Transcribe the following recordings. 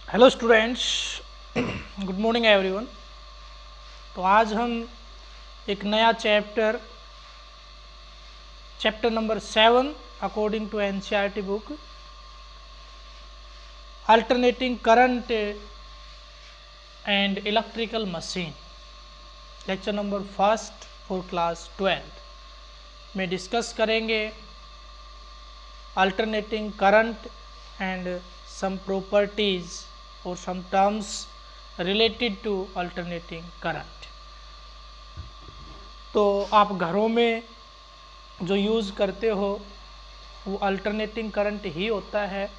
Hello students, good morning everyone. तो आज हम एक नया chapter number 7 according to NCERT book, alternating current and electrical machine, lecture number first for class 12 में discuss करेंगे alternating current and some properties or some terms related to alternating current। तो आप घरों में जो यूज़ करते हो वो अल्टरनेटिंग करंट ही होता है।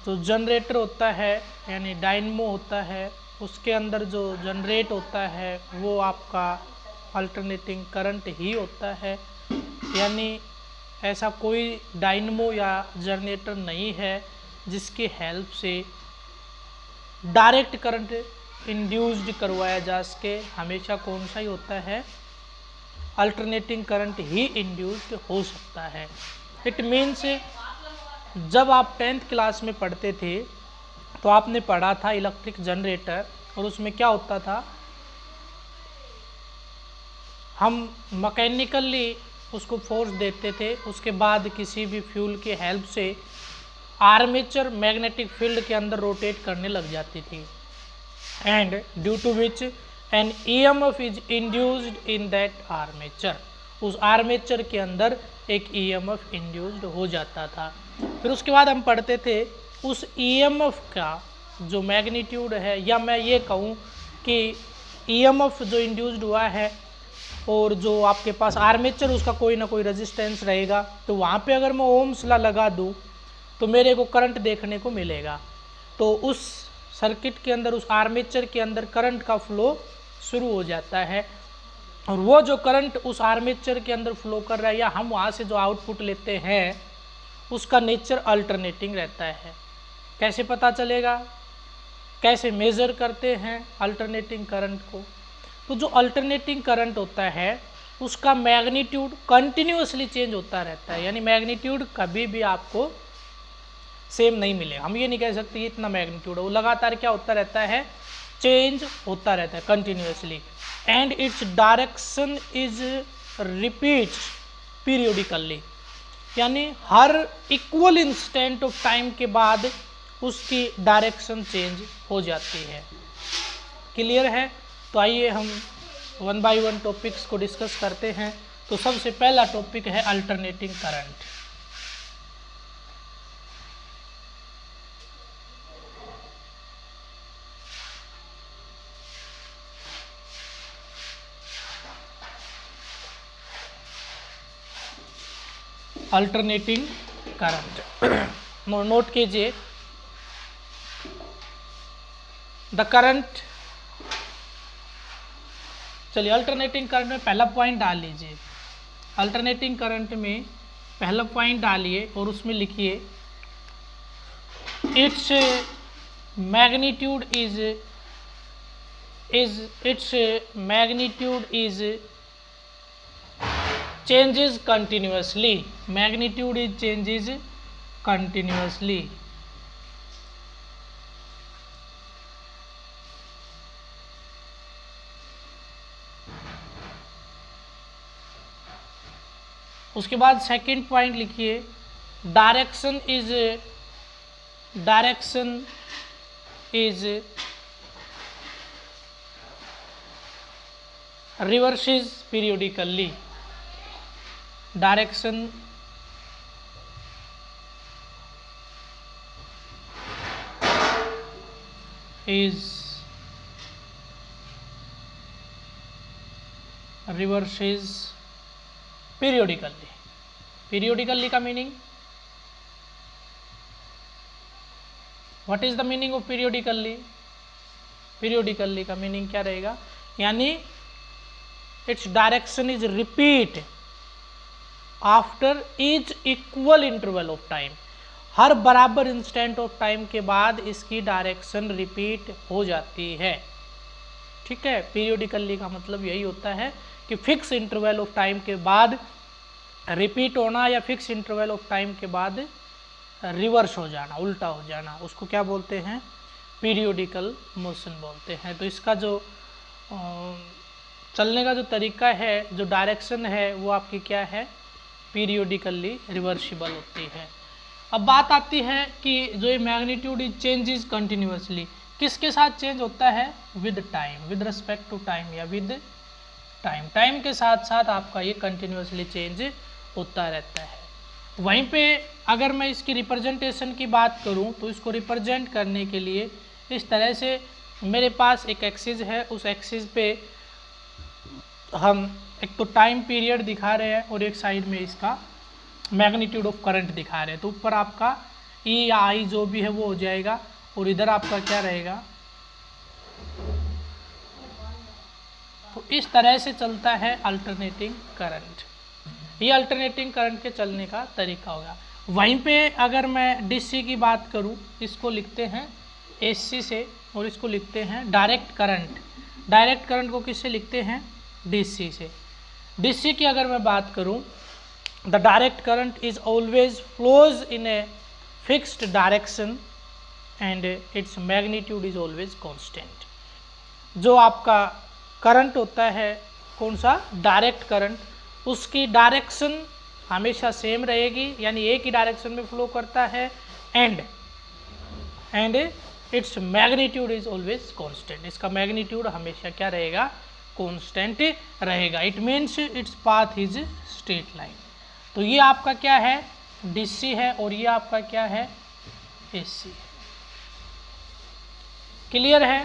जो जनरेटर होता है यानी डायनमो होता है, उसके अंदर जो जनरेट होता है वो आपका अल्टरनेटिंग करंट ही होता है। यानी ऐसा कोई डायनमो या जनरेटर नहीं है जिसकी हेल्प से डायरेक्ट करंट इंड्यूस्ड करवाया जा सके। हमेशा कौन सा ही होता है, अल्टरनेटिंग करंट ही इंड्यूस्ड हो सकता है। इट मीन्स जब आप 10th क्लास में पढ़ते थे तो आपने पढ़ा था इलेक्ट्रिक जनरेटर, और उसमें क्या होता था, हम मैकेनिकली उसको फोर्स देते थे, उसके बाद किसी भी फ्यूल की हेल्प से आर्मेचर मैग्नेटिक फील्ड के अंदर रोटेट करने लग जाती थी, and due to which an EMF is induced in that armature. उस आर्मेचर के अंदर एक ईएमएफ इंड्यूस्ड हो जाता था। फिर उसके बाद हम पढ़ते थे उस ईएमएफ का जो मैग्नीट्यूड है, या मैं ये कहूँ कि ईएमएफ जो इंड्यूस्ड हुआ है और जो आपके पास आर्मेचर उसका कोई ना कोई रेजिस्टेंस रहेगा, तो वहाँ पे अगर मैं ओम्स लॉ लगा दूँ तो मेरे को करंट देखने को मिलेगा। तो उस सर्किट के अंदर, उस आर्मेचर के अंदर करंट का फ्लो शुरू हो जाता है, और वो जो करंट उस आर्मेचर के अंदर फ्लो कर रहा है या हम वहाँ से जो आउटपुट लेते हैं उसका नेचर अल्टरनेटिंग रहता है। कैसे पता चलेगा, कैसे मेज़र करते हैं अल्टरनेटिंग करंट को? तो जो अल्टरनेटिंग करंट होता है उसका मैग्नीट्यूड कंटिन्यूअसली चेंज होता रहता है। यानी मैग्नीट्यूड कभी भी आपको सेम नहीं मिलेगा। हम ये नहीं कह सकते कि इतना मैग्नीट्यूड है, वो लगातार क्या होता रहता है, चेंज होता रहता है continuously. And it's direction is repeats periodically, यानी हर इक्वल इंस्टेंट ऑफ टाइम के बाद उसकी डायरेक्शन चेंज हो जाती है। क्लियर है? तो आइए हम वन बाय वन टॉपिक्स को डिस्कस करते हैं। तो सबसे पहला टॉपिक है alternating current. Alternating current note कीजिए, द करंट। चलिए अल्टरनेटिंग करंट में पहला पॉइंट डाल लीजिए। अल्टरनेटिंग करंट में पहला पॉइंट डालिए और उसमें लिखिए its magnitude is changes continuously. Magnitude is changes continuously. उसके बाद सेकंड पॉइंट लिखिए direction is reverses periodically. Direction is reverses periodically. Periodically का meaning, what is the meaning of periodically? Periodically का मीनिंग क्या रहेगा? यानी its direction is repeat after each equal interval of time. हर बराबर इंस्टेंट ऑफ टाइम के बाद इसकी डायरेक्शन रिपीट हो जाती है। ठीक है, पीरियोडिकली का मतलब यही होता है कि फिक्स इंटरवल ऑफ टाइम के बाद रिपीट होना, या फिक्स इंटरवल ऑफ टाइम के बाद रिवर्स हो जाना, उल्टा हो जाना, उसको क्या बोलते हैं, पीरियोडिकल मोशन बोलते हैं। तो इसका जो चलने का जो तरीका है, जो डायरेक्शन है, वो आपकी क्या है, पीरियोडिकली रिवर्सिबल होती है। अब बात आती है कि जो ये मैग्नीट्यूड इज चेंजेस कंटिन्यूअसली, किसके साथ चेंज होता है, with time, with respect to time या विद टाइम, टाइम के साथ साथ आपका ये कंटिन्यूअसली चेंज होता रहता है। वहीं पे अगर मैं इसकी रिप्रेजेंटेशन की बात करूं तो इसको रिप्रेजेंट करने के लिए इस तरह से मेरे पास एक एक्सिस है, उस एक्सिस पे हम एक तो टाइम पीरियड दिखा रहे हैं और एक साइड में इसका मैग्नीट्यूड ऑफ करंट दिखा रहे हैं। तो ऊपर आपका ई या आई जो भी है वो हो जाएगा और इधर आपका क्या रहेगा, तो इस तरह से चलता है अल्टरनेटिंग करंट। ये अल्टरनेटिंग करंट के चलने का तरीका होगा। वहीं पे अगर मैं डीसी की बात करूं, इसको लिखते हैं एसी से और इसको लिखते हैं डायरेक्ट करंट। डायरेक्ट करंट को किससे लिखते हैं, डीसी से। डीसी की अगर मैं बात करूं, the direct current is always flows in a fixed direction and it's magnitude is always constant. जो आपका करंट होता है, कौन सा, डायरेक्ट करंट, उसकी डायरेक्शन हमेशा सेम रहेगी, यानी एक ही डायरेक्शन में फ्लो करता है, and it's magnitude is always constant. इसका मैग्नीट्यूड हमेशा क्या रहेगा, कांस्टेंट रहेगा। It means its path is straight line. तो ये आपका क्या है, डीसी है और ये आपका क्या है, एसी है। क्लियर है।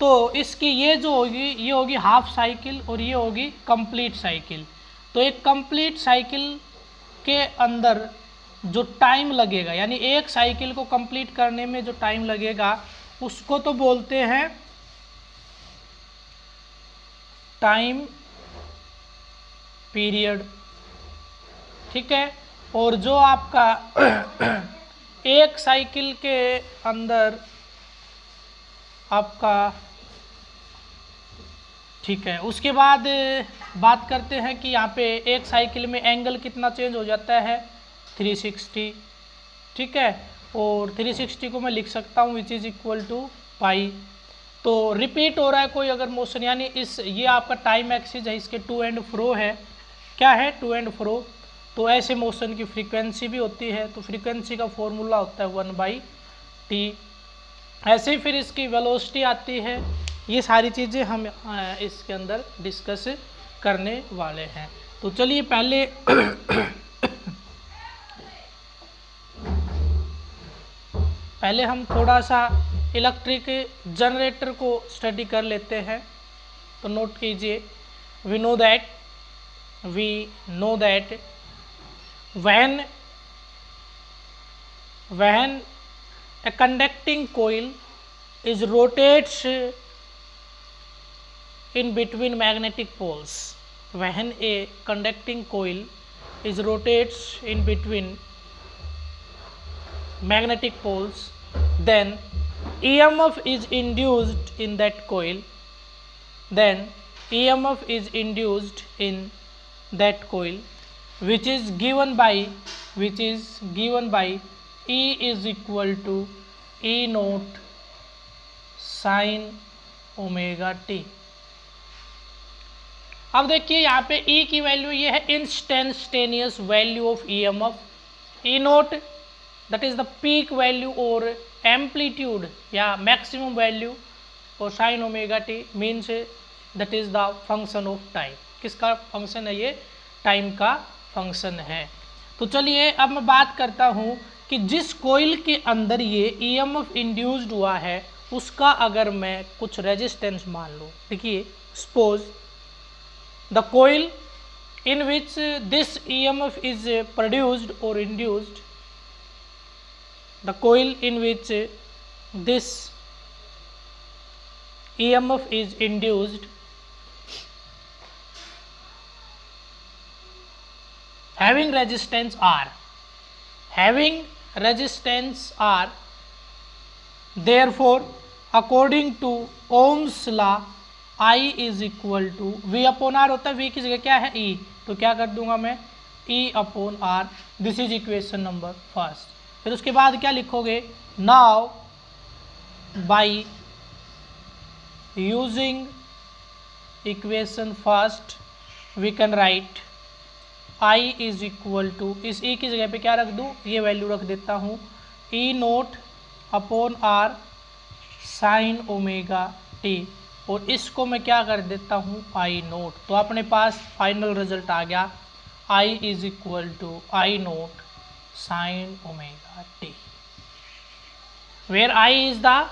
तो इसकी ये जो होगी, ये होगी हाफ साइकिल और ये होगी कंप्लीट साइकिल। तो एक कंप्लीट साइकिल के अंदर जो टाइम लगेगा, यानी एक साइकिल को कंप्लीट करने में जो टाइम लगेगा, उसको तो बोलते हैं टाइम पीरियड, ठीक है। और जो आपका एक साइकिल के अंदर आपका, ठीक है, उसके बाद बात करते हैं कि यहाँ पे एक साइकिल में एंगल कितना चेंज हो जाता है, 360, ठीक है। और 360 को मैं लिख सकता हूँ विच इज़ इक्वल टू पाई। तो रिपीट हो रहा है कोई अगर मोशन, यानी इस ये आपका टाइम एक्सिस है, इसके टू एंड फ्रो है, क्या है, टू एंड फ्रो। तो ऐसे मोशन की फ्रीक्वेंसी भी होती है, तो फ्रीक्वेंसी का फॉर्मूला होता है 1/t। ऐसे ही फिर इसकी वेलोसिटी आती है। ये सारी चीज़ें हम इसके अंदर डिस्कस करने वाले हैं। तो चलिए पहले पहले हम थोड़ा सा इलेक्ट्रिक जनरेटर को स्टडी कर लेते हैं। तो नोट कीजिए, we know that when a conducting coil is rotates in between magnetic poles, when a conducting coil is rotates in between magnetic poles, then EMF is induced in that coil, which is given by E is equal to E naught sin omega t। अब देखिए यहाँ पे E की value ये है instantaneous value of EMF, E note that is the peak value और amplitude या maximum value, और sine omega t means that is the function of time. किसका फंक्शन है, ये टाइम का फंक्शन है। तो चलिए अब मैं बात करता हूँ कि जिस कोयल के अंदर ये EMF इंड्यूस्ड हुआ है, उसका अगर मैं कुछ रेजिस्टेंस मान लूँ। देखिए, suppose the coil in which this EMF is produced और induced, the coil in which this EMF is induced having resistance R, therefore according to Ohm's law I is equal to V upon R होता है, V की जगह क्या है, E, तो क्या कर दूंगा मैं, E upon R। This is equation number first. फिर उसके बाद क्या लिखोगे, now by using equation first we can write I is equal to, इस ई की जगह पे क्या रख दूँ, ये वैल्यू रख देता हूँ, E naught upon R sine omega T, और इसको मैं क्या कर देता हूँ आई नोट। तो अपने पास फाइनल रिजल्ट आ गया, I is equal to I naught sine omega T, where I is the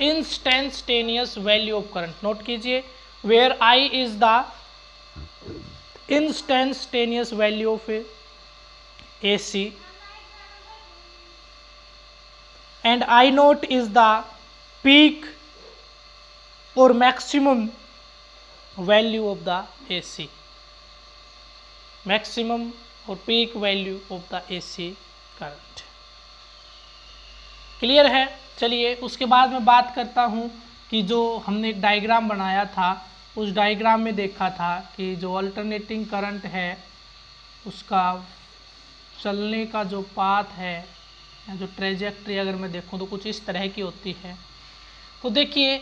instantaneous value of current. Note कीजिए, where I is the instantaneous value of AC and I naught is the peak or maximum value of the AC, maximum or peak value of the AC current। Clear है। चलिए उसके बाद मैं बात करता हूँ कि जो हमने एक डायग्राम बनाया था, उस डायग्राम में देखा था कि जो अल्टरनेटिंग करंट है उसका चलने का जो पाथ है, जो ट्रेजेक्ट्री अगर मैं देखूं तो कुछ इस तरह की होती है। तो देखिए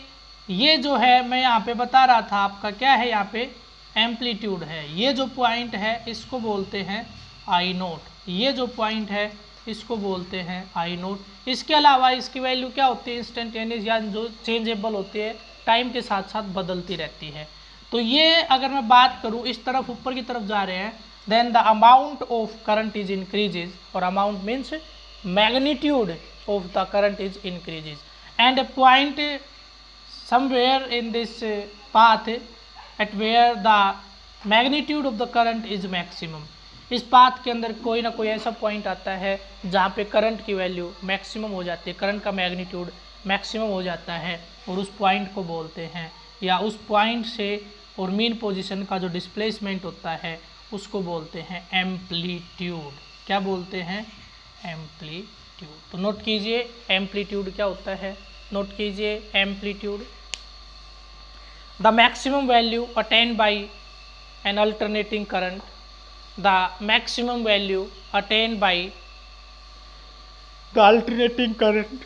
ये जो है मैं यहाँ पे बता रहा था, आपका क्या है, यहाँ पे एम्पलीट्यूड है। ये जो पॉइंट है इसको बोलते हैं आई नोट, ये जो पॉइंट है इसको बोलते हैं आई नोट। इसके अलावा इसकी वैल्यू क्या होती है, इंस्टेंटेनियस या जो चेंजेबल होती है, टाइम के साथ साथ बदलती रहती है। तो ये अगर मैं बात करूँ इस तरफ ऊपर की तरफ जा रहे हैं, then the amount of current is increases, और amount means magnitude of the current is increases, and a point somewhere in this path at where the magnitude of the current is maximum। इस path के अंदर कोई ना कोई ऐसा point आता है जहाँ पे करंट की वैल्यू मैक्सिमम हो जाती है, करंट का मैग्नीट्यूड मैक्सिमम हो जाता है, और उस पॉइंट को बोलते हैं, या उस पॉइंट से और मीन पोजीशन का जो डिस्प्लेसमेंट होता है उसको बोलते हैं एम्पलीट्यूड। क्या बोलते हैं, एम्पलीट्यूड। तो नोट कीजिए एम्पलीट्यूड क्या होता है, नोट कीजिए amplitude, the maximum value attend bye an alternating current, the maximum value attend by the alternating current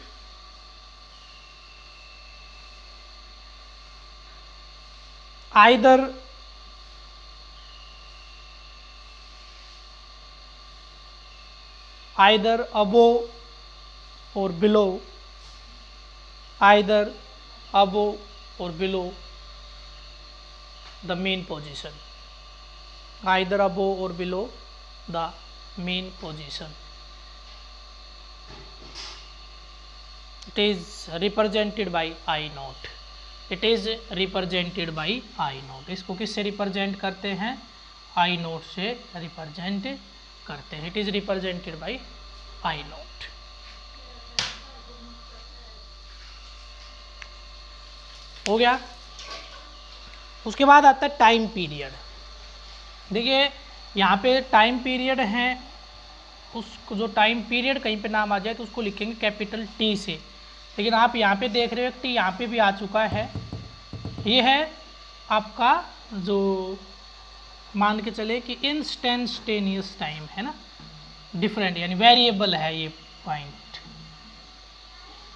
either above or below, either above or below the mean position, either above or below the mean position। It is represented by I naught, it is represented by I naught। इसको किससे represent करते हैं, I naught से represent करते हैं। It is represented by I note. हो गया। उसके बाद आता है टाइम पीरियड। देखिए यहाँ पे टाइम पीरियड है, उसको जो टाइम पीरियड कहीं पे नाम आ जाए तो उसको लिखेंगे कैपिटल टी से, लेकिन आप यहाँ पे देख रहे हो टी यहाँ पे भी आ चुका है। ये है आपका जो मान के चले कि इंस्टेंटेनियस टाइम है ना, डिफरेंट यानी वेरिएबल है ये पॉइंट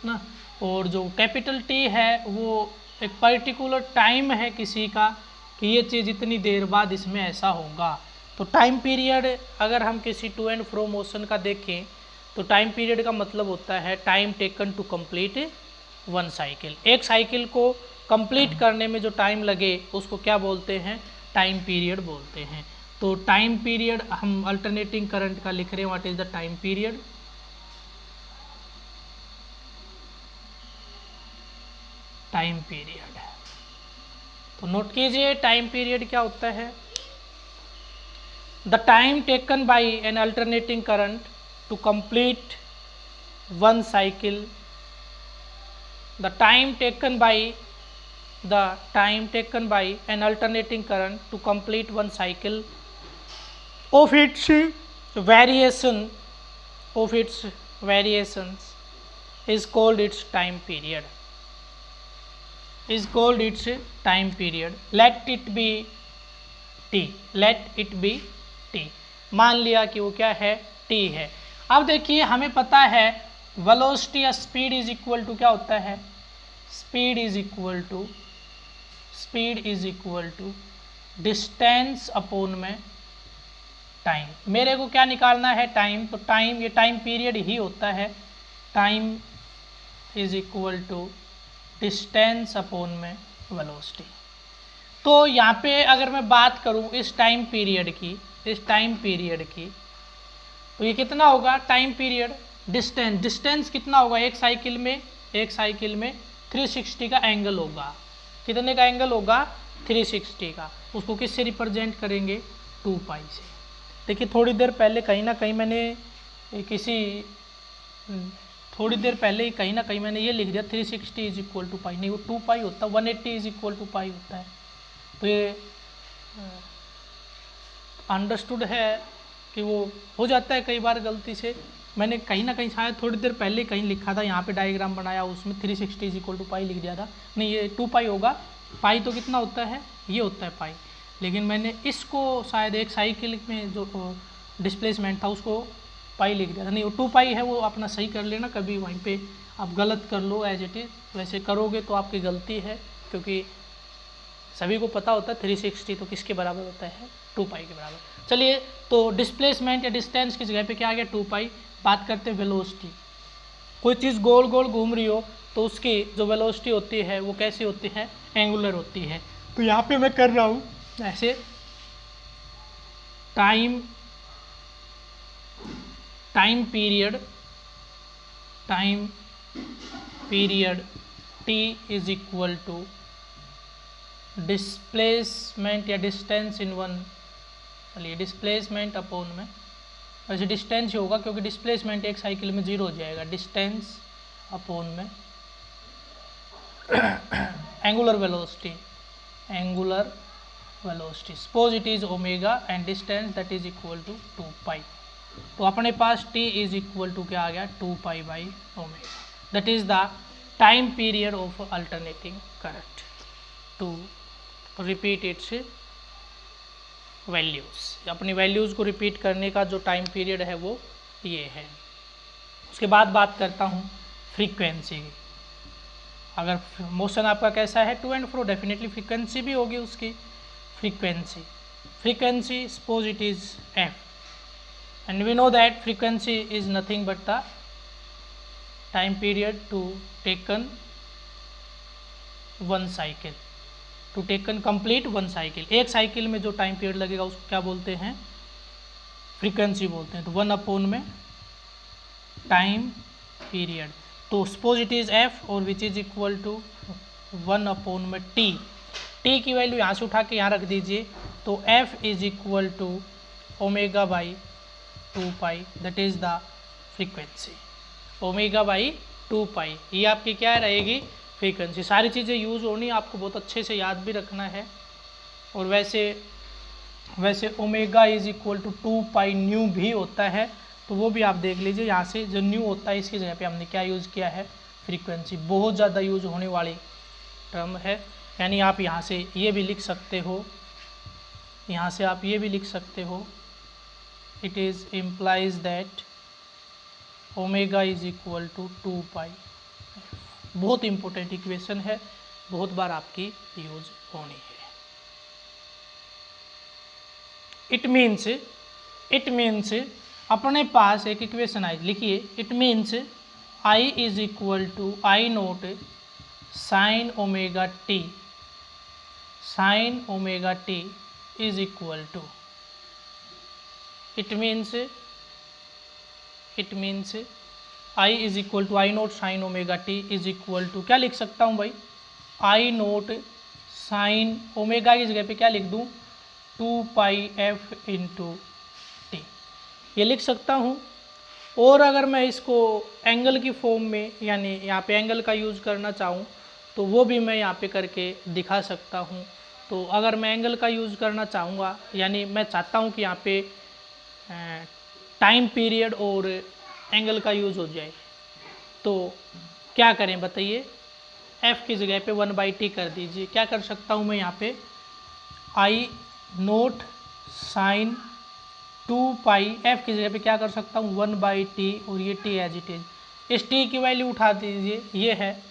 ना, और जो कैपिटल टी है वो एक पर्टिकुलर टाइम है किसी का कि ये चीज़ इतनी देर बाद इसमें ऐसा होगा। तो टाइम पीरियड अगर हम किसी टू एंड फ्रो मोशन का देखें तो टाइम पीरियड का मतलब होता है time taken to complete one cycle. एक साइकिल को कंप्लीट करने में जो टाइम लगे उसको क्या बोलते हैं, टाइम पीरियड बोलते हैं। तो टाइम पीरियड हम अल्टरनेटिंग करंट का लिख रहे हैं, what is the time period, time period. तो नोट कीजिए टाइम पीरियड क्या होता है, the time taken by an alternating current to complete one cycle, the time taken by an alternating current to complete one cycle of its variations is called its time period, let it be t, मान लिया कि वो क्या है, t है। अब देखिए हमें पता है वेलोसिटी या स्पीड इज इक्वल टू क्या होता है, speed is equal to distance upon में टाइम। मेरे को क्या निकालना है, टाइम। तो टाइम, ये टाइम पीरियड ही होता है, time is equal to distance upon में वेलोसिटी। तो यहाँ पे अगर मैं बात करूँ इस टाइम पीरियड की, तो ये कितना होगा टाइम पीरियड, डिस्टेंस कितना होगा एक साइकिल में 360 का एंगल होगा। कितने का एंगल होगा, 360 का। उसको किससे रिप्रेजेंट करेंगे, 2 पाई से। देखिए थोड़ी देर पहले कहीं ना कहीं मैंने ये लिख दिया 360 इज इक्वल टू पाई, नहीं वो 2 पाई होता, 180 इज इक्वल टू पाई होता है। तो ये अंडरस्टूड है कि वो हो जाता है कई बार गलती से। मैंने कहीं ना कहीं शायद थोड़ी देर पहले कहीं लिखा था, यहाँ पे डायग्राम बनाया उसमें 360 इज इक्वल टू पाई लिख दिया था। नहीं, ये 2 पाई होगा। पाई तो कितना होता है, ये होता है पाई, लेकिन मैंने इसको शायद एक साइकिल में जो डिस्प्लेसमेंट था उसको पाई लिख दिया था। नहीं, वो 2 पाई है, वो अपना सही कर लेना, कभी वहीं पे आप गलत कर लो एज इट इज़। वैसे करोगे तो आपकी गलती है, क्योंकि सभी को पता होता है 360 तो किसके बराबर होता है, 2 पाई के बराबर। चलिए, तो डिस्प्लेसमेंट या डिस्टेंस की जगह पे क्या आ गया, 2 पाई। बात करते हैं वेलोसिटी। कोई चीज़ गोल गोल घूम रही हो तो उसकी जो वेलोसिटी होती है वो कैसी होती है, एंगुलर होती है। तो यहाँ पे मैं कर रहा हूँ ऐसे, time period t is equal to displacement या डिस्टेंस इन वन। चलिए, डिस्प्लेसमेंट अपॉन में, वैसे डिस्टेंस ही होगा क्योंकि डिस्प्लेसमेंट एक साइकिल में 0 हो जाएगा। डिस्टेंस अपॉन में angular velocity, suppose it is omega and distance that is equal to 2 pi. तो अपने पास t इज इक्वल टू क्या आ गया, 2 pi by omega. That is the time period of alternating current. To repeat its values, अपनी values को रिपीट करने का जो टाइम पीरियड है वो ये है। उसके बाद बात करता हूँ फ्रीक्वेंसी। अगर मोशन आपका कैसा है, to and fro, definitely frequency भी होगी उसकी। Frequency suppose it is f, and we know that frequency is nothing but the time period to taken one cycle, to taken complete one cycle। एक cycle में जो time period लगेगा उसको क्या बोलते हैं, फ्रीक्वेंसी बोलते हैं। तो 1 अपॉन में टाइम पीरियड, तो सपोज इट इज f और which is equal to 1 upon में t। की वैल्यू यहाँ से उठा के यहाँ रख दीजिए, तो f is equal to omega by 2 pi, that is the frequency. Omega by 2 pi, ये आपकी क्या रहेगी, फ्रीक्वेंसी। सारी चीज़ें यूज़ होनी, आपको बहुत अच्छे से याद भी रखना है। और वैसे omega is equal to 2 pi nu भी होता है, तो वो भी आप देख लीजिए। यहाँ से जो न्यू होता है इसकी जगह पे हमने क्या यूज़ किया है, फ्रीक्वेंसी। बहुत ज़्यादा यूज़ होने वाली टर्म है, यानी आप यहाँ से ये भी लिख सकते हो, it is implies that omega is equal to 2 pi। बहुत इंपॉर्टेंट इक्वेशन है, बहुत बार आपकी यूज होनी है। इट मीन्स अपने पास एक इक्वेशन आई, लिखिए, it means I is equal to I naught sine omega T is equal to, it means I is equal to I naught sine omega T is equal to, क्या लिख सकता हूँ भाई, I naught sine omega की जगह पे क्या लिख दूँ, 2 पाई f इंटू टी, ये लिख सकता हूँ। और अगर मैं इसको एंगल की फॉर्म में, यानी यहाँ पे एंगल का यूज़ करना चाहूँ तो वो भी मैं यहाँ पे करके दिखा सकता हूँ। तो अगर मैं एंगल का यूज़ करना चाहूँगा, यानी मैं चाहता हूँ कि यहाँ पे टाइम पीरियड और एंगल का यूज़ हो जाए, तो क्या करें बताइए, f की जगह पे 1/t कर दीजिए। क्या कर सकता हूँ मैं यहाँ पे, I naught sine 2 pi F की जगह पे क्या कर सकता हूँ 1/t, और ये t एज इट इज। इस t की वैल्यू उठा दीजिए, ये है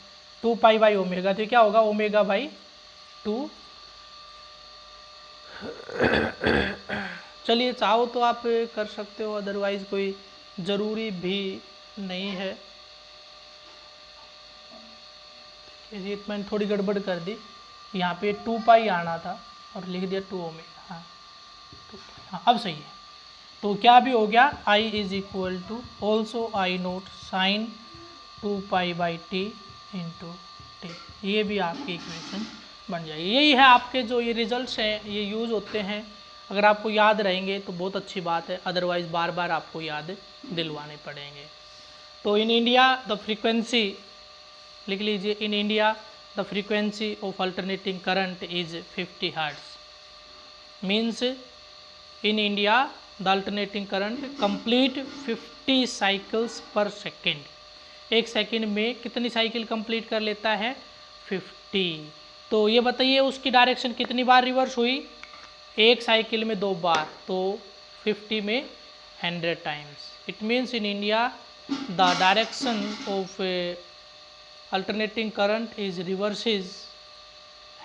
2 पाई बाई ओमेगा, तो क्या होगा ओमेगा बाई 2। चलिए चाहो तो आप कर सकते हो, अदरवाइज कोई ज़रूरी भी नहीं है। ये मैंने थोड़ी गड़बड़ कर दी, यहाँ पे 2 पाई आना था और लिख दिया 2 ओमेगा। हाँ 2 पाई, हाँ अब सही है। तो क्या भी हो गया I is equal to also I naught sine 2 pi by T into T, ये भी आपकी इक्वेशन बन जाएगी। यही है आपके जो ये रिजल्ट्स हैं, ये यूज़ होते हैं। अगर आपको याद रहेंगे तो बहुत अच्छी बात है, अदरवाइज़ बार बार आपको याद दिलवाने पड़ेंगे। तो इन इंडिया द फ्रीक्वेंसी, लिख लीजिए, in India the frequency of alternating current is 50 hertz. Means in India the alternating current complete 50 cycles पर सेकेंड। एक सेकेंड में कितनी साइकिल कंप्लीट कर लेता है 50। तो ये बताइए उसकी डायरेक्शन कितनी बार रिवर्स हुई, एक साइकिल में 2 बार, तो 50 में 100 times. It means in India the direction of alternating current is reverses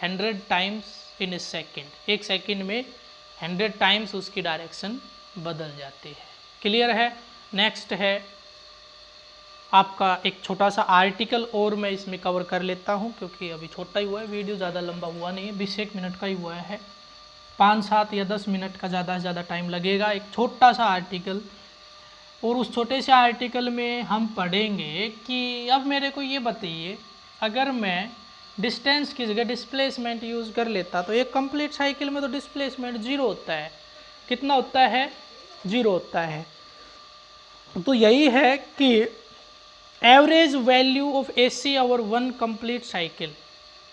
100 times in A second. एक सेकेंड में 100 टाइम्स उसकी डायरेक्शन बदल जाती है। क्लियर है। नेक्स्ट है आपका एक छोटा सा आर्टिकल, और मैं इसमें कवर कर लेता हूं क्योंकि अभी छोटा ही हुआ है, वीडियो ज़्यादा लंबा हुआ नहीं है, 20-1 मिनट का ही हुआ है, 5-7 या 10 मिनट का ज़्यादा से ज़्यादा टाइम लगेगा। एक छोटा सा आर्टिकल, और उस छोटे से आर्टिकल में हम पढ़ेंगे कि अब मेरे को ये बताइए, अगर मैं डिस्टेंस की जगह डिस्प्लेसमेंट यूज़ कर लेता तो एक कंप्लीट साइकिल में तो डिस्प्लेसमेंट 0 होता है। कितना होता है 0 होता है। तो यही है कि average value of AC over 1 complete cycle,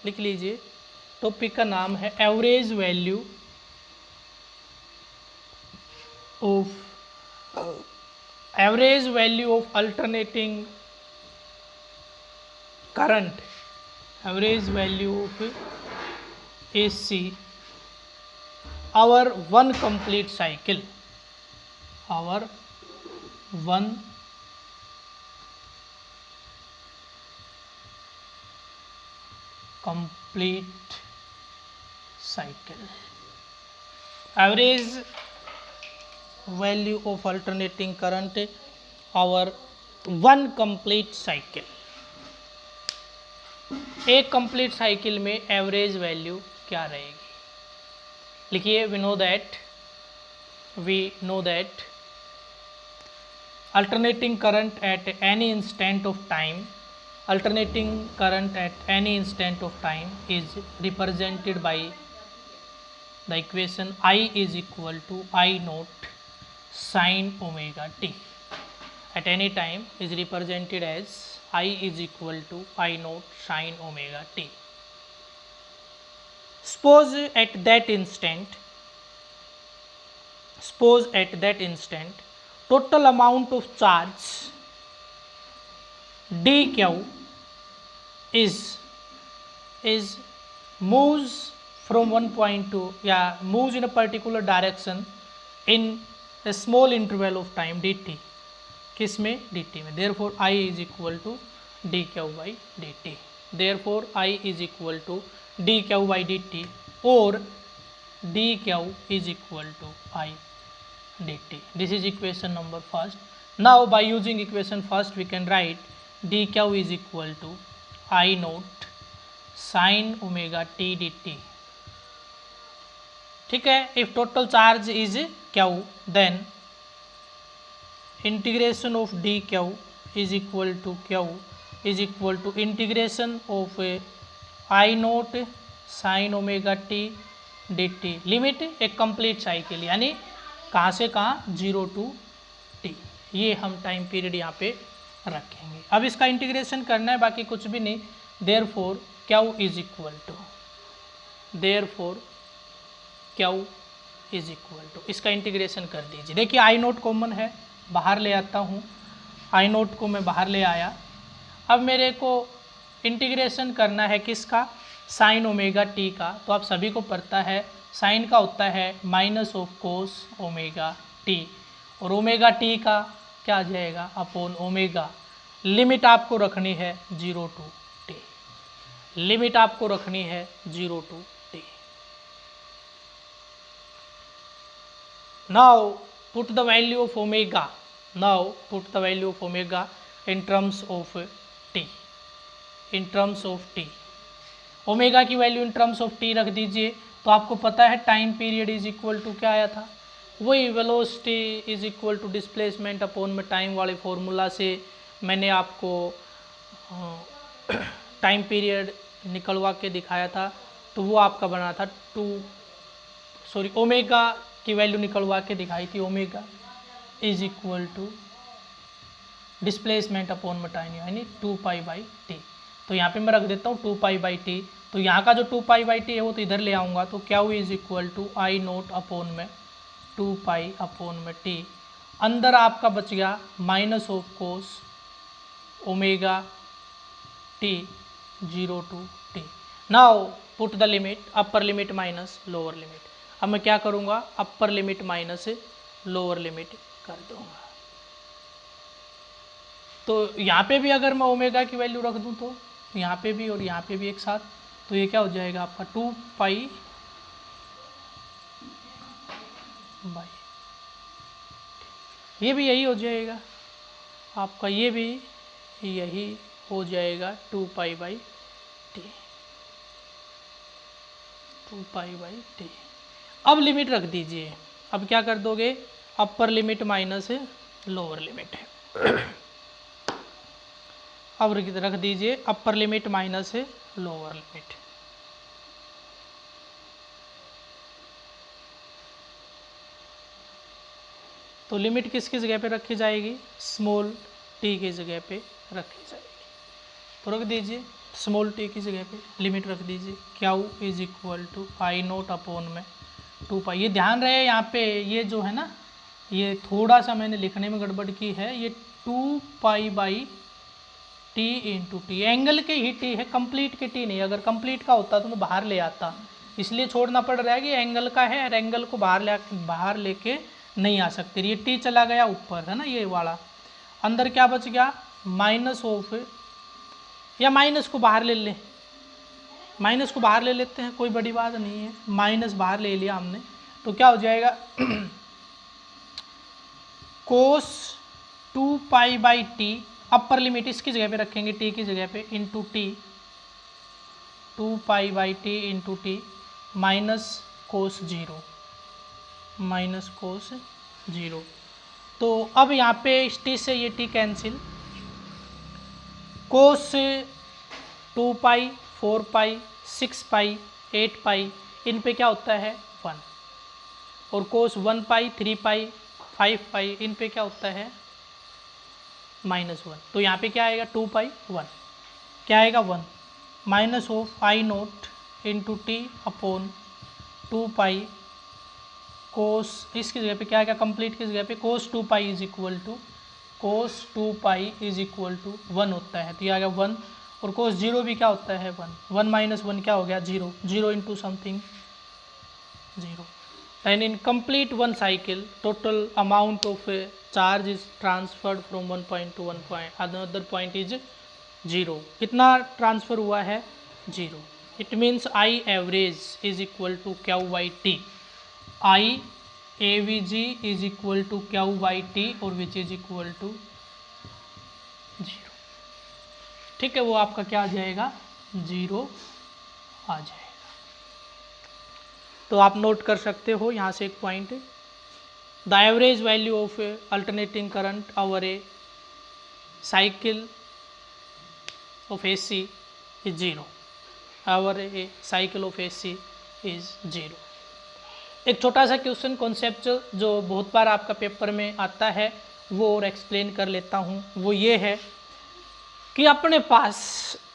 लिख लीजिए, टॉपिक का नाम है average value of alternating current, average value of AC our 1 complete cycle, our 1 complete cycle, average value of alternating current our 1 complete cycle। एक complete cycle में average value क्या रहेगी, लिखिए। we know that alternating current at any instant of time, alternating current at any instant of time is represented by the equation I is equal to I naught sin omega t। at any time is represented as I is equal to I naught sin omega t। Suppose at that instant total amount of charge dq is moves from one point to moves in a particular direction in a small interval of time dt। किस में dt में। therefore I is equal to dq by dt, therefore I is equal to dq by dt or dq is equal to I dt। this is equation number first। now by using equation first we can write dq is equal to I naught sin omega t dt। ठीक है। if total charge is q then integration of dq is equal to q is equal to integration of I naught sin omega t dt, limit एक complete cycle, यानी कहाँ से कहाँ 0 to t, ये हम time period यहाँ पे रखेंगे। अब इसका इंटीग्रेशन करना है, बाकी कुछ भी नहीं। therefore q is equal to इसका इंटीग्रेशन कर दीजिए। देखिए आई नोट कॉमन है, बाहर ले आता हूँ, आई नोट को मैं बाहर ले आया। अब मेरे को इंटीग्रेशन करना है किसका, साइन ओमेगा टी का। तो आप सभी को पता है साइन का होता है minus of cos omega T, और ओमेगा टी का क्या आ जाएगा अपॉन ओमेगा। लिमिट आपको रखनी है 0 to t, लिमिट आपको रखनी है 0 to t। Now put the value of omega, now put the value of omega in terms of T, in terms of T. Omega की वैल्यू इन टर्म्स ऑफ टी रख दीजिए, तो आपको पता है time period is equal to क्या आया था, वही velocity is equal to displacement upon में टाइम वाले फॉर्मूला से मैंने आपको टाइम पीरियड निकलवा के दिखाया था। तो वो आपका बना था ओमेगा की वैल्यू निकलवा के दिखाई थी, omega is equal to displacement upon में टाइम यानी 2π/t। तो यहाँ पे मैं रख देता हूँ 2π/t। तो यहाँ का जो 2π/t है वो तो इधर ले आऊँगा, तो क्या हुई is equal to I0 upon में 2π/t। अंदर आपका बच गया minus of cos omega t 0 to t। Now put the limit, upper limit minus lower limit. अब मैं क्या करूँगा, upper limit minus lower limit कर दूँगा। तो यहाँ पे भी अगर मैं ओमेगा की वैल्यू रख दूँ तो यहाँ पे भी और यहाँ पे भी एक साथ, तो ये क्या हो जाएगा आपका 2π/, ये भी यही हो जाएगा आपका, ये भी यही हो जाएगा 2π/t, 2π/t। अब लिमिट रख दीजिए, अब क्या कर दोगे, upper limit minus lower limit अब रख दीजिए upper limit minus lower limit. तो लिमिट किसकी जगह पे रखी जाएगी, स्मॉल t की जगह पे रखी जाएगी। तो रख दीजिए स्मॉल t की जगह पे लिमिट रख दीजिए, Q is equal to I0 upon में 2π। ये ध्यान रहे यहाँ पे ये जो है ना, ये थोड़ा सा मैंने लिखने में गड़बड़ की है, ये 2π/t इंटू टी, एंगल के ही t है, कंप्लीट के t नहीं। अगर कंप्लीट का होता तो मैं बाहर ले आता, इसलिए छोड़ना पड़ रहा है कि एंगल का है, और एंगल को बाहर लेके नहीं आ सकते। ये t चला गया ऊपर है ना, ये वाला अंदर क्या बच गया माइनस ऑफ, या माइनस को बाहर ले लें, माइनस को बाहर ले लेते हैं, कोई बड़ी बात नहीं है, माइनस बाहर ले लिया हमने, तो क्या हो जाएगा कोस 2π/t, अपर लिमिट इसकी जगह पे रखेंगे t की जगह पे, into T 2π/t into T minus cos 0, minus cos 0। तो अब यहाँ पे इस t से ये t कैंसिल, कोस 2π 4π 6π 8π इन पे क्या होता है 1, और कोस 1π 3π 5π इन पे क्या होता है -1। तो यहाँ पे क्या आएगा 2π/1, क्या आएगा 1 minus of I0 into T upon 2π cos, इसकी जगह पे क्या आएगा कंप्लीट की जगह पे cos 2π is equal to, cos 2π is equal to 1 होता है, तो ये आ गया 1, और कोस 0 भी क्या होता है 1, 1 माइनस 1 क्या हो गया 0, 0 into something 0। And in complete one cycle total amount of charge is transferred from one point to one point another point is 0। कितना ट्रांसफ़र हुआ है 0। It means I average is equal to Q/T, आई AVG is equal to Q/T और which is equal to 0। ठीक है, वो आपका क्या आ जाएगा 0 आ जाएगा। तो आप नोट कर सकते हो यहाँ से एक point, the average value of alternating current over A cycle of AC is 0, over A cycle of AC is 0। एक छोटा सा क्वेश्चन कॉन्सेप्ट जो बहुत बार आपका पेपर में आता है वो और एक्सप्लेन कर लेता हूँ। वो ये है कि अपने पास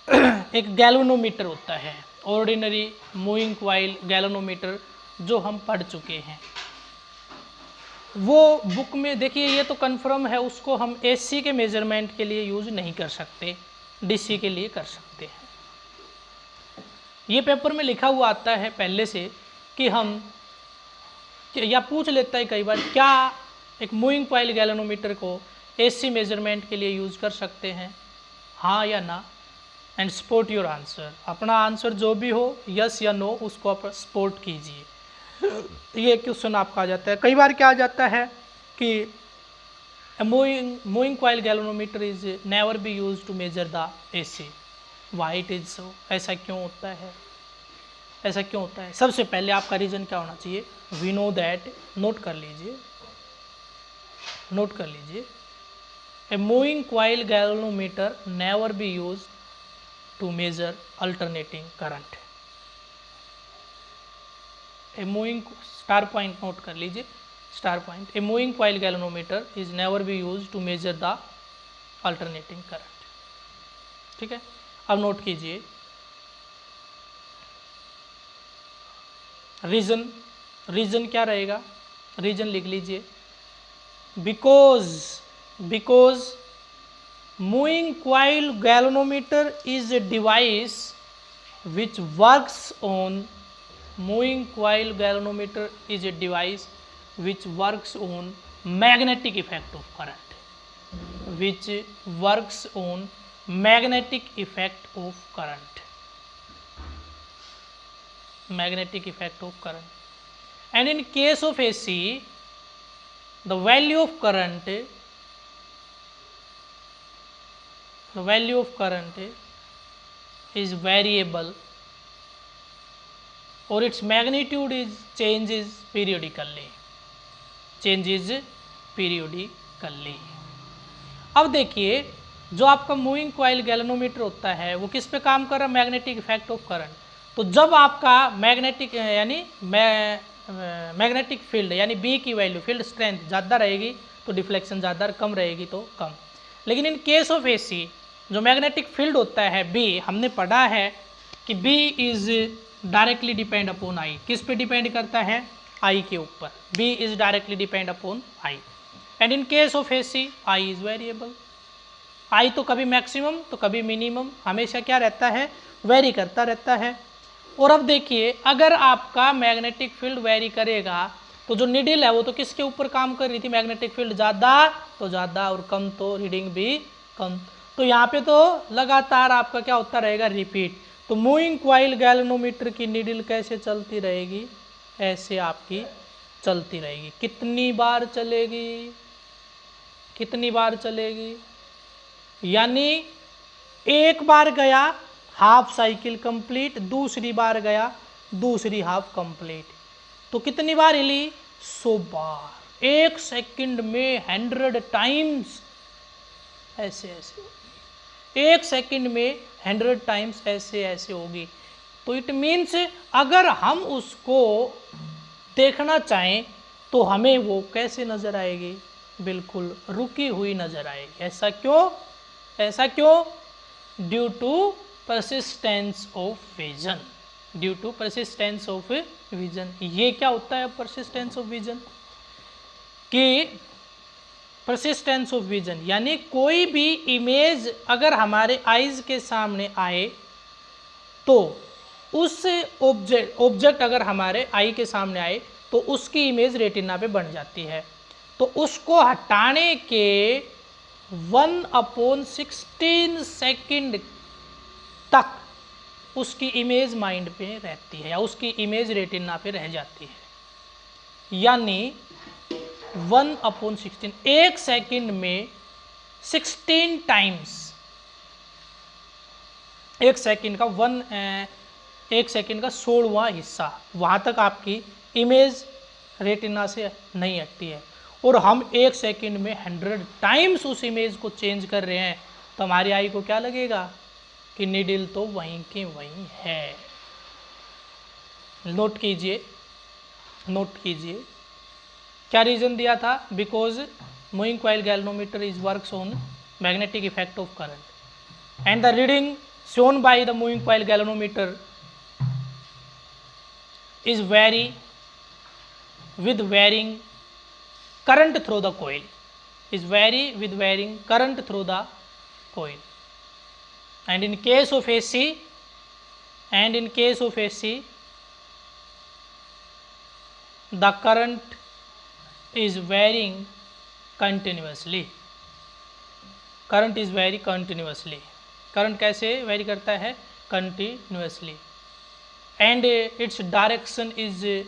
एक गैल्वेनोमीटर होता है, ऑर्डिनरी मूविंग कॉइल गैल्वेनोमीटर, जो हम पढ़ चुके हैं। वो बुक में देखिए, ये तो कन्फर्म है, उसको हम AC के मेजरमेंट के लिए यूज़ नहीं कर सकते, DC के लिए कर सकते हैं। ये पेपर में लिखा हुआ आता है पहले से कि हम, या पूछ लेता है कई बार, क्या एक मूविंग कॉइल गैल्वेनोमीटर को AC मेजरमेंट के लिए यूज़ कर सकते हैं, हाँ या ना? एंड सपोर्ट योर आंसर, अपना आंसर जो भी हो यस या नो उसको आप सपोर्ट कीजिए। ये क्वेश्चन आपका आ जाता है। कई बार क्या आ जाता है कि moving coil galvanometer is never be use to measure the AC, why it is so, ऐसा क्यों होता है? ऐसा क्यों होता है? सबसे पहले आपका रीजन क्या होना चाहिए? वी नो दैट, नोट कर लीजिए, नोट कर लीजिए, a moving coil galvanometer never be use to measure alternating current. A moving, star point note कर लीजिए, star point, a moving coil galvanometer is never be use to measure the alternating current. ठीक है, अब note कीजिए reason, reason क्या रहेगा? Reason लिख लीजिए, because moving coil galvanometer is a device which works on, moving coil galvanometer is a device which works on magnetic effect of current, which works on magnetic effect of current, magnetic effect of current. And in case of AC, the value of current, the value of current is variable or its magnitude is changes periodically, changes periodically. अब देखिए जो आपका moving coil galvanometer होता है वो किस पे काम कर रहा है? Magnetic effect of current. तो जब आपका मैग्नेटिक यानी मैग्नेटिक फील्ड यानी B की वैल्यू, फील्ड स्ट्रेंथ ज़्यादा रहेगी तो डिफ्लेक्शन ज़्यादा, कम रहेगी तो कम। लेकिन इन केस ऑफ AC जो मैग्नेटिक फील्ड होता है B, हमने पढ़ा है कि B is directly depend upon I। किस पे डिपेंड करता है? I के ऊपर। B is directly depend upon I। And in case of AC I is variable. I तो कभी मैक्सिमम तो कभी मिनिमम, हमेशा क्या रहता है? वेरी करता रहता है। और अब देखिए अगर आपका मैग्नेटिक फील्ड वेरी करेगा तो जो निडल है वो तो किसके ऊपर काम कर रही थी? मैग्नेटिक फील्ड ज़्यादा तो ज़्यादा और कम तो रीडिंग भी कम। तो यहाँ पे तो लगातार आपका क्या होता रहेगा? रिपीट। तो मूविंग कॉइल गैल्वेनोमीटर की नीडल कैसे चलती रहेगी? ऐसे आपकी चलती रहेगी। कितनी बार चलेगी? कितनी बार चलेगी? यानी एक बार गया हाफ साइकिल कंप्लीट, दूसरी बार गया दूसरी हाफ कंप्लीट, तो कितनी बार हिली? 100 बार। 1 सेकंड में 100 टाइम्स ऐसे ऐसे, 1 सेकंड में 100 टाइम्स ऐसे ऐसे होगी। तो इट मीन्स अगर हम उसको देखना चाहें तो हमें वो कैसे नजर आएगी? बिल्कुल रुकी हुई नजर आएगी। ऐसा क्यों? ऐसा क्यों? Due to persistence of vision, due to persistence of vision. ये क्या होता है परसिस्टेंस ऑफ विजन? कि परसिस्टेंस ऑफ विजन यानी कोई भी इमेज अगर हमारे आईज के सामने आए तो उस ऑब्जेक्ट अगर हमारे आई के सामने आए तो उसकी इमेज रेटिना पे बन जाती है। तो उसको हटाने के 1/16 सेकंड तक उसकी इमेज माइंड पे रहती है या उसकी इमेज रेटिना पे रह जाती है। यानी 1/16, 1 सेकंड में 16 टाइम्स, 1 सेकंड का 1 सेकंड का 16वां हिस्सा वहाँ तक आपकी इमेज रेटिना से नहीं हटती है। और हम 1 सेकंड में 100 टाइम्स उस इमेज को चेंज कर रहे हैं तो हमारी आई को क्या लगेगा कि निडल तो वहीं की वहीं है। नोट कीजिए, नोट कीजिए क्या रीजन दिया था? Because moving coil galvanometer is works on magnetic effect of current and the reading shown by the moving coil galvanometer is vary with varying current through the coil, is vary with varying current through the coil. And in case of AC, and in case of AC, the current is varying continuously, current is very continuously, current कैसे very करता है, continuously, and it's direction is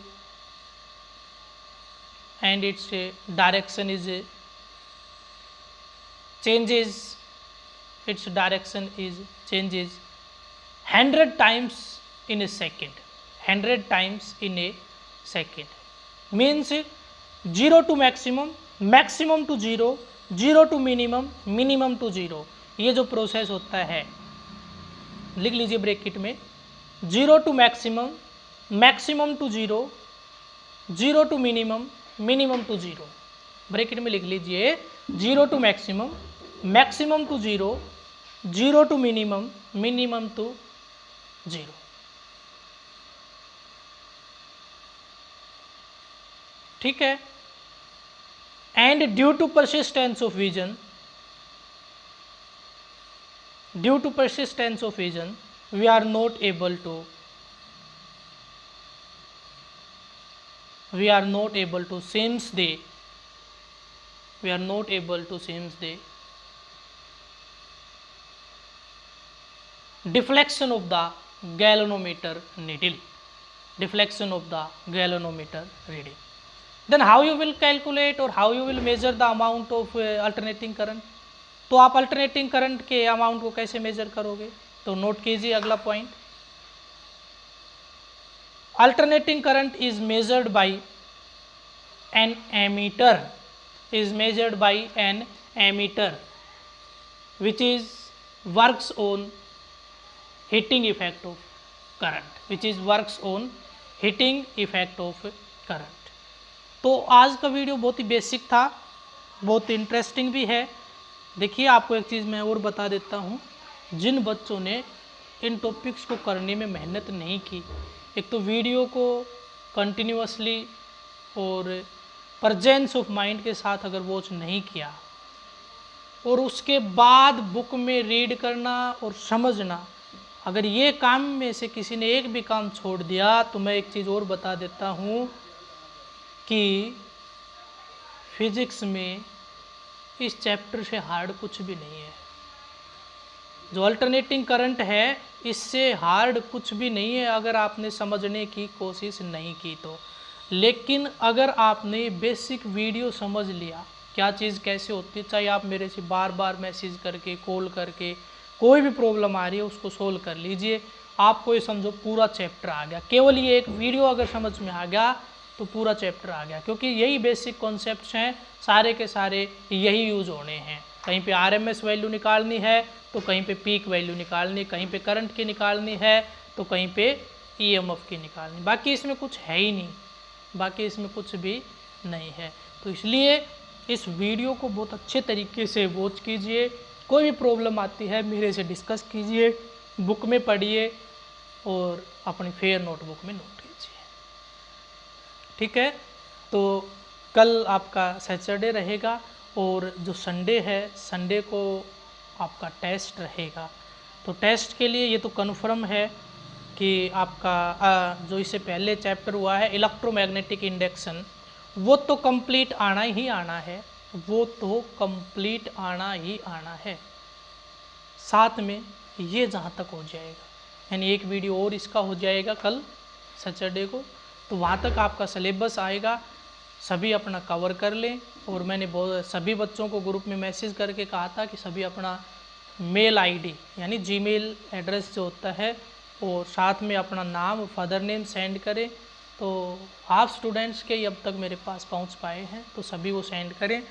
changes, its direction is changes 100 times in a second, 100 times in a second, means 0 to maximum, maximum to 0, 0 to minimum, minimum to 0, ये जो process होता है लिख लीजिए bracket में, 0 to maximum, maximum to 0, 0 to minimum, minimum to 0, bracket में लिख लीजिए 0 to maximum, maximum to 0, 0 to minimum, minimum to 0. ठीक है, and due to persistence of vision, we are not able to sense the deflection of the galvanometer needle, then how you will calculate or how you will measure the amount of alternating current, तो आप alternating current के amount को कैसे major करोगे, तो note कीजिए अगला point, alternating current is measured by an ammeter, which is works on heating effect of current, तो आज का वीडियो बहुत ही बेसिक था, बहुत इंटरेस्टिंग भी है। देखिए आपको एक चीज़ मैं और बता देता हूँ, जिन बच्चों ने इन टॉपिक्स को करने में मेहनत नहीं की, एक तो वीडियो को कंटिन्यूअसली और प्रेजेंस ऑफ माइंड के साथ अगर वॉच नहीं किया और उसके बाद बुक में रीड करना और समझना, अगर ये काम में से किसी ने एक भी काम छोड़ दिया तो मैं एक चीज़ और बता देता हूँ कि फिजिक्स में इस चैप्टर से हार्ड कुछ भी नहीं है। जो अल्टरनेटिंग करंट है इससे हार्ड कुछ भी नहीं है अगर आपने समझने की कोशिश नहीं की तो। लेकिन अगर आपने बेसिक वीडियो समझ लिया क्या चीज़ कैसे होती है, चाहे आप मेरे से बार बार मैसेज करके कॉल करके कोई भी प्रॉब्लम आ रही है उसको सोल्व कर लीजिए, आपको ये समझो पूरा चैप्टर आ गया। केवल ये एक वीडियो अगर समझ में आ गया तो पूरा चैप्टर आ गया, क्योंकि यही बेसिक कॉन्सेप्ट्स हैं, सारे के सारे यही यूज़ होने हैं। कहीं पे आरएमएस वैल्यू निकालनी है तो कहीं पे पीक वैल्यू निकालनी, कहीं पे करंट की निकालनी है तो कहीं पे ईएमएफ की निकालनी, बाकी इसमें कुछ है ही नहीं, बाकी इसमें कुछ भी नहीं है। तो इसलिए इस वीडियो को बहुत अच्छे तरीके से वॉच कीजिए, कोई भी प्रॉब्लम आती है मेरे से डिस्कस कीजिए, बुक में पढ़िए और अपनी फेयर नोटबुक में नोट कीजिए। ठीक है, तो कल आपका सैटरडे रहेगा और जो संडे है, संडे को आपका टेस्ट रहेगा। तो टेस्ट के लिए ये तो कन्फर्म है कि आपका जो इससे पहले चैप्टर हुआ है इलेक्ट्रोमैग्नेटिक इंडक्शन, वो तो कंप्लीट आना ही आना है, वो तो कंप्लीट आना ही आना है। साथ में ये जहाँ तक हो जाएगा, यानी एक वीडियो और इसका हो जाएगा कल सैटरडे को, तो वहाँ तक आपका सिलेबस आएगा। सभी अपना कवर कर लें। और मैंने सभी बच्चों को ग्रुप में मैसेज करके कहा था कि सभी अपना मेल आईडी यानी जीमेल एड्रेस जो होता है और साथ में अपना नाम फादर नेम सेंड करें। तो हाफ स्टूडेंट्स के अब तक मेरे पास पहुंच पाए हैं, तो सभी वो सेंड करें,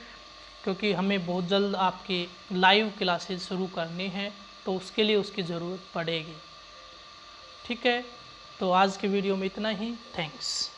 क्योंकि हमें बहुत जल्द आपकी लाइव क्लासेस शुरू करनी है, तो उसके लिए उसकी ज़रूरत पड़ेगी। ठीक है, तो आज के वीडियो में इतना ही। थैंक्स।